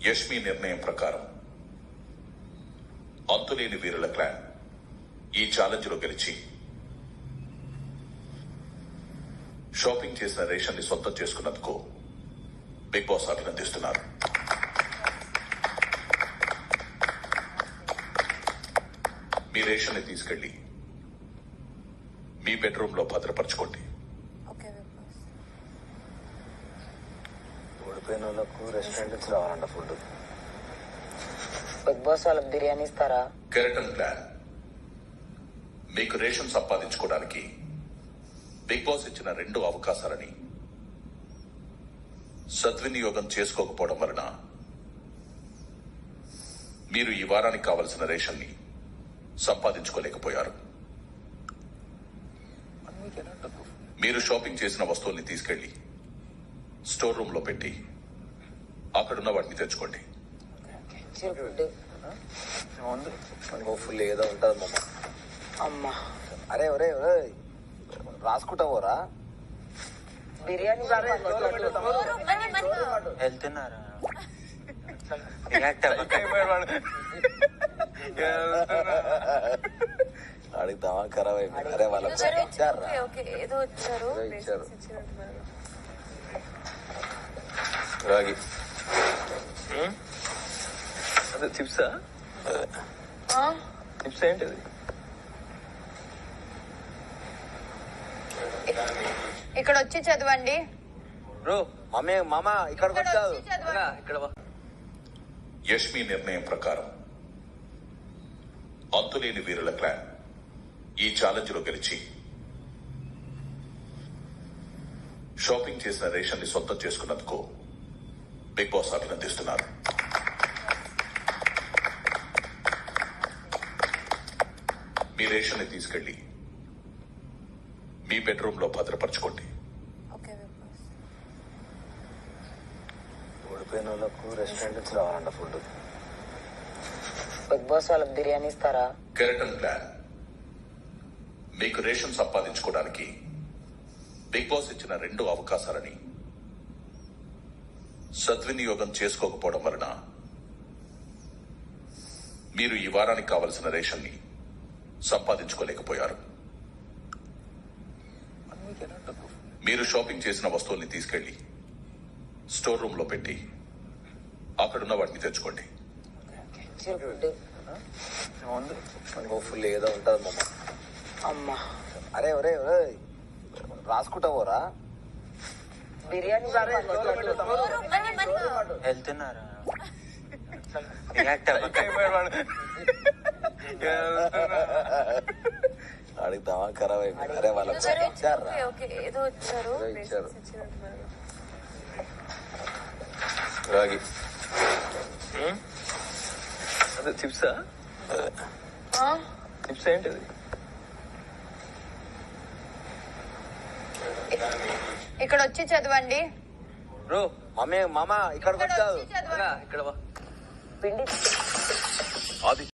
యష్మి నిర్ణయం ప్రకారం అంతులేని వీరుల క్లాన్ ఈ ఛాలెంజ్ లో గెలిచి షాపింగ్ చేసిన రేషన్ ని సొంతం చేసుకున్నందుకు బిగ్ బాస్ అభినందిస్తున్నారు. మీ రేషన్ ని తీసుకెళ్లి మీ బెడ్రూమ్ లో భద్రపరచుకోండి. ఓడిపోయిన వాళ్ళకు రెస్టారెంట్ నుంచి రావాలంట ఫుడ్. బిగ్ బాస్ వాళ్ళకి బిర్యానీ ఇస్తారా? కెరటన్ ప్లాన్ మీకు రేషన్ సంపాదించుకోవడానికి బిగ్ బాస్ ఇచ్చిన 2 అవకాశాలని సద్వినియోగం చేసుకోకపోవడం వలన మీరు ఈ వారానికి కావలసిన రేషన్ ని సంపాదించుకోలేకపోయారు. మీరు షాపింగ్ చేసిన వస్తువుల్ని తీసుకెళ్లి స్టోర్ రూమ్ లో పెట్టి అక్కడున్న వాటిని తెచ్చుకోండి. ఫుల్ ఏదో ఉంటుంది మమ్మ. అమ్మా అరే ఒరే ఒరే రాసుకుంటావోరా బిర్యానీ వెళ్తున్నారా? అడుగుతావా? ఖరాబ్ అయిపోయింది. అరే వాళ్ళకి ఇచ్చారా? ఏదో వచ్చారు ఇచ్చారు రాగి అదే చిప్సా? చిప్స్ ఏంటిది? ఇక్కడ వచ్చి చదవండి. బ్రో మమ్మీ మామ ఇక్కడికి వచ్చావు. ఇక్కడ యష్మి నిర్ణయం ప్రకారం అంతులేని వీరుల క్లాన్ ఈ ఛాలెంజ్ లో గెలిచి షాపింగ్ చేసిన రేషన్ ని సొంతం చేసుకున్నందుకు బిగ్ బాస్ అభినందిస్తున్నారు. మీ రేషన్ ని తీసుకెళ్లి మీ బెడ్రూమ్ లో భద్రపరచుకోండి. ఓడిపోయిన వాళ్ళకు రెస్టారెంట్ నుంచి రావాలంట ఫుడ్. బిగ్ బాస్ వాళ్ళకి బిర్యానీ ఇస్తారా? కెరటన్ ప్లాన్ మీకు రేషన్ సంపాదించుకోవడానికి బిగ్ బాస్ ఇచ్చిన 2 అవకాశాలని సద్వినియోగం చేసుకోకపోవడం వలన మీరు ఈ వారానికి కావలసిన రేషన్ ని సంపాదించుకోలేకపోయారు. మీరు షాపింగ్ చేసిన వస్తువుల్ని తీసుకెళ్లి స్టోర్ రూమ్ లో పెట్టి అక్కడున్న వాటిని తెచ్చుకోండి. ఫుల్ ఏదో ఉంటుంది మమ్మ. అమ్మా అరే ఒరే ఒరే రాసుకుంటావోరా బిర్యానీ వెళ్తున్నారా? అడుగుతావా? ఖరాబ్ అయిపోయింది. అరే వాళ్ళకి ఇచ్చారా? ఏదో వచ్చారు ఇచ్చారు రాగి అదే చిప్సా? చిప్స్ ఏంటిది? ఇక్కడ వచ్చి చదవండి. బ్రో మమ్మీ మామ ఇక్కడికి వచ్చావు. ఇక్కడ పిండి అది